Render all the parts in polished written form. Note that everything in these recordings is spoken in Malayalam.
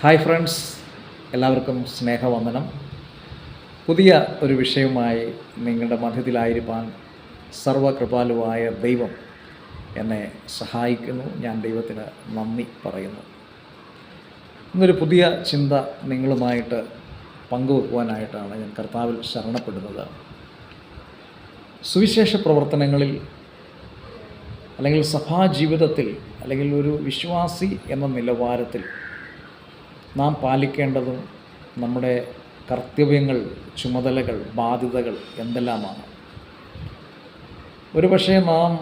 ഹായ് ഫ്രണ്ട്സ്, എല്ലാവർക്കും സ്നേഹവന്ദനം. പുതിയ ഒരു വിഷയവുമായി നിങ്ങളുടെ മധ്യത്തിലായിരിക്കാൻ സർവകൃപാലുവായ ദൈവം എന്നെ സഹായിക്കുന്നു. ഞാൻ ദൈവത്തിന് നന്ദി പറയുന്നു. ഇന്നൊരു പുതിയ ചിന്ത നിങ്ങളുമായിട്ട് പങ്കുവെക്കുവാനായിട്ടാണ് ഞാൻ കർത്താവിൽ ശരണപ്പെടുന്നത്. സുവിശേഷ പ്രവർത്തനങ്ങളിൽ അല്ലെങ്കിൽ സഭാജീവിതത്തിൽ അല്ലെങ്കിൽ ഒരു വിശ്വാസി എന്ന നിലവാരത്തിൽ നാം പാലിക്കേണ്ടതും നമ്മുടെ കർത്തവ്യങ്ങൾ, ചുമതലകൾ, ബാധ്യതകൾ എന്തെല്ലാമാണ്. ഒരുപക്ഷെ നാം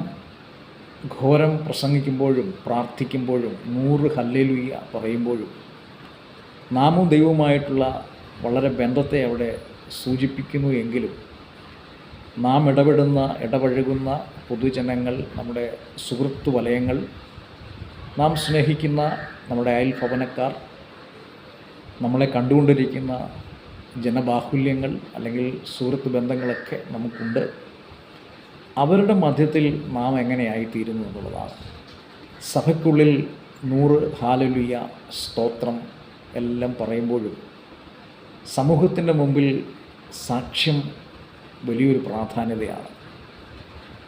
ഘോരം പ്രസംഗിക്കുമ്പോഴും പ്രാർത്ഥിക്കുമ്പോഴും 100 ഹല്ലേലൂയ പറയുമ്പോഴും നാമും ദൈവവുമായിട്ടുള്ള വളരെ ബന്ധത്തെ അവിടെ സൂചിപ്പിക്കുന്നു എങ്കിലും നാം ഇടപഴകുന്ന പൊതുജനങ്ങൾ, നമ്മുടെ സുഹൃത്ത് വലയങ്ങൾ, നാം സ്നേഹിക്കുന്ന നമ്മുടെ അയൽഭവനക്കാർ, നമ്മളെ കണ്ടുകൊണ്ടിരിക്കുന്ന ജനബാഹുല്യങ്ങൾ അല്ലെങ്കിൽ സുഹൃത്ത് ബന്ധങ്ങളൊക്കെ നമുക്കുണ്ട്. അവരുടെ മധ്യത്തിൽ നാം എങ്ങനെയായിത്തീരുന്നു എന്നുള്ളതാണ്. സഭയ്ക്കുള്ളിൽ 100 ഹല്ലേലൂയ, സ്തോത്രം എല്ലാം പറയുമ്പോഴും സമൂഹത്തിൻ്റെ മുമ്പിൽ സാക്ഷ്യം വലിയൊരു പ്രാധാന്യതയാണ്.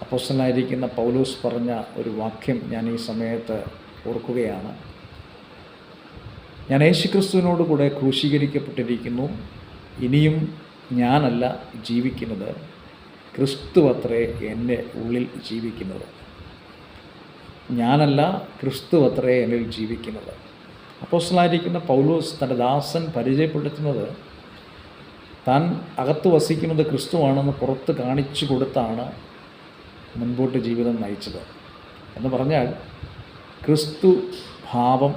അപ്പോസ്തലനായിരിക്കുന്ന പൗലോസ് പറഞ്ഞ ഒരു വാക്യം ഞാൻ ഈ സമയത്ത് ഓർക്കുകയാണ്. ഞാൻ യേശുക്രിസ്തുവിനോട് കൂടെ ക്രൂശീകരിക്കപ്പെട്ടിരിക്കുന്നു. ഇനിയും ഞാനല്ല ജീവിക്കുന്നത്, ക്രിസ്തു അത്രേ എൻ്റെ ഉള്ളിൽ ജീവിക്കുന്നത്. ഞാനല്ല, ക്രിസ്തു അത്രേ എന്നിൽ ജീവിക്കുന്നത്. അപ്പോസ്തലനായിരിക്കുന്ന പൗലോസ് തൻ്റെ ദാസൻ പരിചയപ്പെടുത്തുന്നത് താൻ അകത്ത് വസിക്കുന്നത് ക്രിസ്തുവാണെന്ന് പുറത്ത് കാണിച്ചു കൊടുത്താണ് മുൻപോട്ട് ജീവിതം നയിച്ചത്. എന്ന് പറഞ്ഞാൽ ക്രിസ്തു ഭാവം,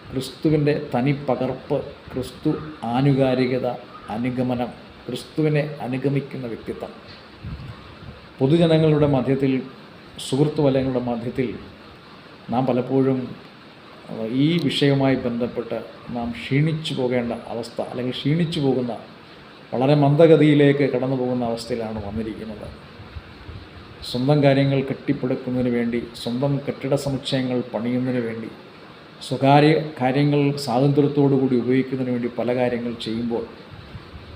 ക്രിസ്തുവിൻ്റെ തനിപ്പകർപ്പ്, ക്രിസ്തു ആനുകാരികത, അനുഗമനം, ക്രിസ്തുവിനെ അനുഗമിക്കുന്ന വ്യക്തിത്വം. പൊതുജനങ്ങളുടെ മധ്യത്തിൽ, സുഹൃത്ത് വലയങ്ങളുടെ മധ്യത്തിൽ നാം പലപ്പോഴും ഈ വിഷയവുമായി ബന്ധപ്പെട്ട് നാം ക്ഷീണിച്ചു പോകേണ്ട അവസ്ഥ അല്ലെങ്കിൽ ക്ഷീണിച്ചു പോകുന്ന, വളരെ മന്ദഗതിയിലേക്ക് കടന്നു പോകുന്ന അവസ്ഥയിലാണ് വന്നിരിക്കുന്നത്. സ്വന്തം കാര്യങ്ങൾ കെട്ടിപ്പടുക്കുന്നതിന് വേണ്ടി, സ്വന്തം കെട്ടിട സമുച്ചയങ്ങൾ പണിയുന്നതിന് വേണ്ടി, സ്വകാര്യ കാര്യങ്ങൾ സ്വാതന്ത്ര്യത്തോടു കൂടി ഉപയോഗിക്കുന്നതിന് വേണ്ടി പല കാര്യങ്ങൾ ചെയ്യുമ്പോൾ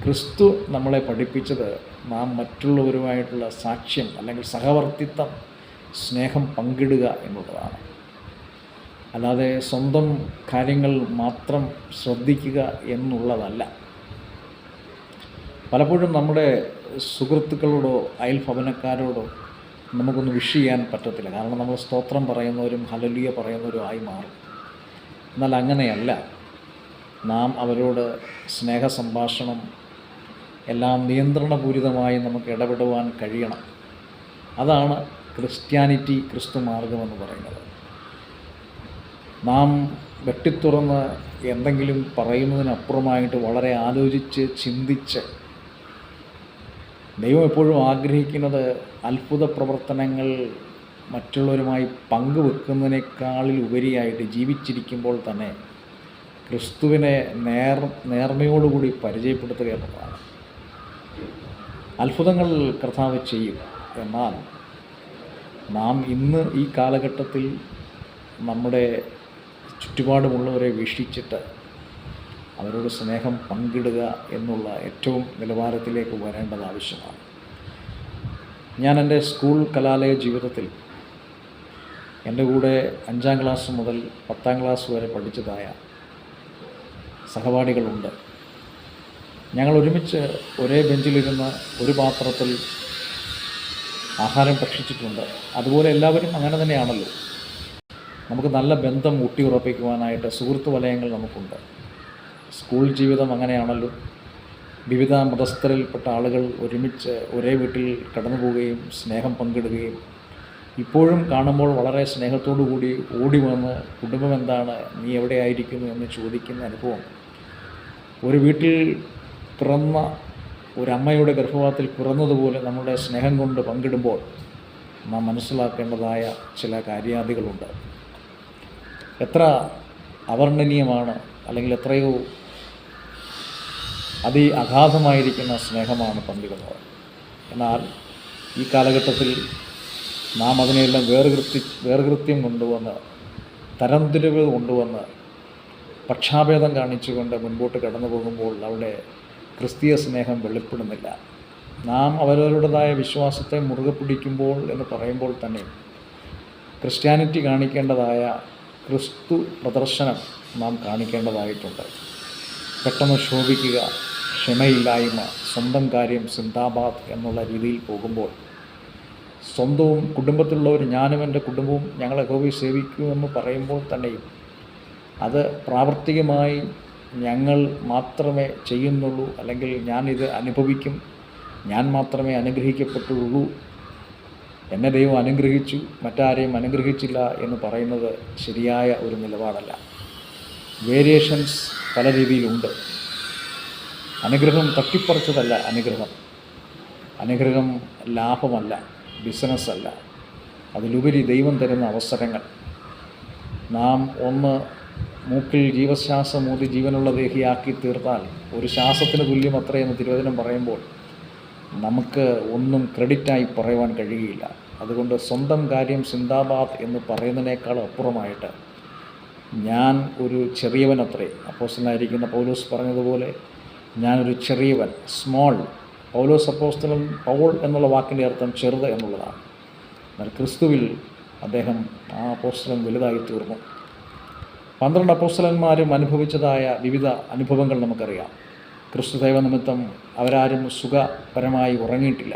ക്രിസ്തു നമ്മളെ പഠിപ്പിച്ചത് നാം മറ്റുള്ളവരുമായിട്ടുള്ള സാക്ഷ്യം അല്ലെങ്കിൽ സഹവർത്തിത്വം, സ്നേഹം പങ്കിടുക എന്നുള്ളതാണ്. അല്ലാതെ സ്വന്തം കാര്യങ്ങൾ മാത്രം ശ്രദ്ധിക്കുക എന്നുള്ളതല്ല. പലപ്പോഴും നമ്മുടെ സുഹൃത്തുക്കളോടോ അയൽഭവനക്കാരോടോ നമുക്കൊന്ന് വിഷ് ചെയ്യാൻ പറ്റത്തില്ല. കാരണം നമ്മൾ സ്തോത്രം പറയുന്നവരും ഹല്ലേലൂയ പറയുന്നവരും ആയി മാറും. എന്നാൽ അങ്ങനെയല്ല. നാം അവരോട് സ്നേഹ സംഭാഷണം എല്ലാം നിയന്ത്രണപൂരിതമായി നമുക്ക് ഇടപെടുവാൻ കഴിയണം. അതാണ് ക്രിസ്ത്യാനിറ്റി, ക്രിസ്തു മാർഗമെന്ന് പറയുന്നത്. നാം വെട്ടിത്തുറന്ന് എന്തെങ്കിലും പറയുന്നതിനപ്പുറമായിട്ട് വളരെ ആലോചിച്ച് ചിന്തിച്ച്, ദൈവം എപ്പോഴും ആഗ്രഹിക്കുന്നത് അത്ഭുത പ്രവർത്തനങ്ങൾ മറ്റുള്ളവരുമായി പങ്കുവെക്കുന്നതിനേക്കാളിൽ ഉപരിയായിട്ട് ജീവിച്ചിരിക്കുമ്പോൾ തന്നെ ക്രിസ്തുവിനെ നേർമയോടുകൂടി പരിചയപ്പെടുത്തുക എന്നതാണ്. അത്ഭുതങ്ങൾ കർത്താവ് ചെയ്യും. എന്നാൽ നാം ഇന്ന് ഈ കാലഘട്ടത്തിൽ നമ്മുടെ ചുറ്റുപാടുമുള്ളവരെ വീക്ഷിച്ചിട്ട് അവരോട് സ്നേഹം പങ്കിടുക എന്നുള്ള ഏറ്റവും നിലവാരത്തിലേക്ക് വരേണ്ടത് ആവശ്യമാണ്. ഞാൻ എൻ്റെ സ്കൂൾ കലാലയ ജീവിതത്തിൽ എൻ്റെ കൂടെ 5ാം ക്ലാസ് മുതൽ 10ാം ക്ലാസ് വരെ പഠിച്ചതായ സഹപാഠികളുണ്ട്. ഞങ്ങൾ ഒരുമിച്ച് ഒരേ ബെഞ്ചിലിരുന്ന് ഒരു പാത്രത്തിൽ ആഹാരം ഭക്ഷിച്ചിട്ടുണ്ട്. അതുപോലെ എല്ലാവരും അങ്ങനെ തന്നെയാണല്ലോ. നമുക്ക് നല്ല ബന്ധം ഊട്ടിയുറപ്പിക്കുവാനായിട്ട് സുഹൃത്ത് വലയങ്ങൾ നമുക്കുണ്ട്. സ്കൂൾ ജീവിതം അങ്ങനെയാണല്ലോ. വിവിധ മതസ്ഥരിൽപ്പെട്ട ആളുകൾ ഒരുമിച്ച് ഒരേ വീട്ടിൽ കടന്നു പോവുകയും സ്നേഹം പങ്കിടുകയും, ഇപ്പോഴും കാണുമ്പോൾ വളരെ സ്നേഹത്തോടു കൂടി ഓടി വന്ന് കുടുംബം എന്താണ്, നീ എവിടെയായിരിക്കുന്നു എന്ന് ചോദിക്കുന്ന അനുഭവം. ഒരു വീട്ടിൽ പിറന്ന ഒരമ്മയുടെ ഗർഭപാത്രത്തിൽ പിറന്നതുപോലെ നമ്മുടെ സ്നേഹം കൊണ്ട് പങ്കിടുമ്പോൾ നാം മനസ്സിലാക്കേണ്ടതായ ചില കാര്യാദികളുണ്ട്. എത്ര അവർണ്ണനീയമാണ്, അല്ലെങ്കിൽ എത്രയോ അഗാധമായിരിക്കുന്ന സ്നേഹമാണ് പങ്കിടുന്നത്. എന്നാൽ ഈ കാലഘട്ടത്തിൽ നാം അതിനെല്ലാം വേർകൃത്യം കൊണ്ടുവന്ന്, തരംതിരിവ് കൊണ്ടുവന്ന് പക്ഷാഭേദം കാണിച്ചുകൊണ്ട് മുൻപോട്ട് കടന്നു പോകുമ്പോൾ അവിടെ ക്രിസ്തീയ സ്നേഹം വെളിപ്പെടുന്നില്ല. നാം അവരവരുടേതായ വിശ്വാസത്തെ മുറുകെ പിടിക്കുമ്പോൾ എന്ന് പറയുമ്പോൾ തന്നെ ക്രിസ്ത്യാനിറ്റി കാണിക്കേണ്ടതായ ക്രിസ്തു പ്രദർശനം നാം കാണിക്കേണ്ടതായിട്ടുണ്ട്. പെട്ടെന്ന് ശോഭിക്കുക, ക്ഷമയില്ലായ്മ, സ്വന്തം കാര്യം സിന്ദാബാദ് എന്നുള്ള രീതിയിൽ പോകുമ്പോൾ സ്വന്തവും കുടുംബത്തിലുള്ളവർ, ഞാനും എൻ്റെ കുടുംബവും ഞങ്ങൾ യഹോവയെ സേവിക്കുമെന്ന് പറയുമ്പോൾ തന്നെയും അത് പ്രാവർത്തികമായി ഞങ്ങൾ മാത്രമേ ചെയ്യുന്നുള്ളൂ, അല്ലെങ്കിൽ ഞാനിത് അനുഭവിക്കും, ഞാൻ മാത്രമേ അനുഗ്രഹിക്കപ്പെട്ടുള്ളൂ, എന്നെ ദൈവം അനുഗ്രഹിച്ചു, മറ്റാരെയും അനുഗ്രഹിച്ചില്ല എന്ന് പറയുന്നത് ശരിയായ ഒരു നിലപാടല്ല. വേരിയേഷൻസ് പല രീതിയിലുണ്ട്. അനുഗ്രഹം തട്ടിപ്പറിച്ചതല്ല അനുഗ്രഹം ലാഭമല്ല, ബിസിനസ്സല്ല. അതിലുപരി ദൈവം തരുന്ന അവസരങ്ങൾ. നാം ഒന്ന് മൂക്കിൽ ജീവശ്വാസം ഊതി ജീവനുള്ള ദേഹിയാക്കി തീർത്താൽ ഒരു ശ്വാസത്തിന് തുല്യം അത്രയെന്ന് തിരുവചനം പറയുമ്പോൾ നമുക്ക് ഒന്നും ക്രെഡിറ്റായി പറയുവാൻ കഴിയുകയില്ല. അതുകൊണ്ട് സ്വന്തം കാര്യം സിന്ദാബാദ് എന്ന് പറയുന്നതിനേക്കാൾ അപ്പുറമായിട്ട് ഞാൻ ഒരു ചെറിയവനത്രേ. അപ്പോസ്തലനായിരിക്കുന്ന പൗലോസ് പറഞ്ഞതുപോലെ ഞാനൊരു ചെറിയവൻ, സ്മോൾ. പൗലോസ് അപ്പോസ്തലൻ, പൗൾ എന്നുള്ള വാക്കിൻ്റെ അർത്ഥം ചെറുത് എന്നുള്ളതാണ്. എന്നാൽ ക്രിസ്തുവിൽ അദ്ദേഹം ആ അപ്പോസ്തലൻ വലുതായി തീർന്നു. 12 അപ്പോസ്തലന്മാരും അനുഭവിച്ചതായ വിവിധ അനുഭവങ്ങൾ നമുക്കറിയാം. ക്രിസ്തു ദൈവ നിമിത്തം അവരാരും സുഖപരമായി ഉറങ്ങിയിട്ടില്ല,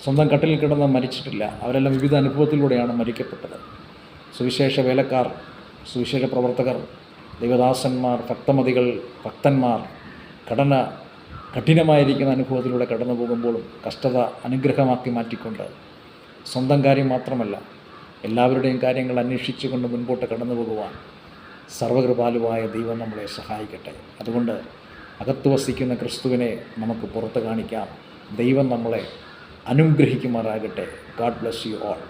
സ്വന്തം കട്ടിലിൽ കിടന്ന് മരിച്ചിട്ടില്ല. അവരെല്ലാം വിവിധ അനുഭവത്തിലൂടെയാണ് മരിക്കപ്പെട്ടത്. സുവിശേഷ വേലക്കാർ, സുവിശേഷ പ്രവർത്തകർ, ദൈവദാസന്മാർ, ഭക്തമതികൾ, ഭക്തന്മാർ കഠിനമായിരിക്കുന്ന അനുഭവത്തിലൂടെ കടന്നു പോകുമ്പോഴും കഷ്ടത അനുഗ്രഹമാക്കി മാറ്റിക്കൊണ്ട് സ്വന്തം കാര്യം മാത്രമല്ല എല്ലാവരുടെയും കാര്യങ്ങൾ അന്വേഷിച്ചുകൊണ്ട് മുൻപോട്ട് കടന്നു പോകുവാൻ സർവകൃപാലുവായ ദൈവം നമ്മളെ സഹായിക്കട്ടെ. അതുകൊണ്ട് അകത്ത് വസിക്കുന്ന ക്രിസ്തുവിനെ നമുക്ക് പുറത്ത് കാണിക്കാം. ദൈവം നമ്മളെ അനുഗ്രഹിക്കുമാറാകട്ടെ. God bless you all.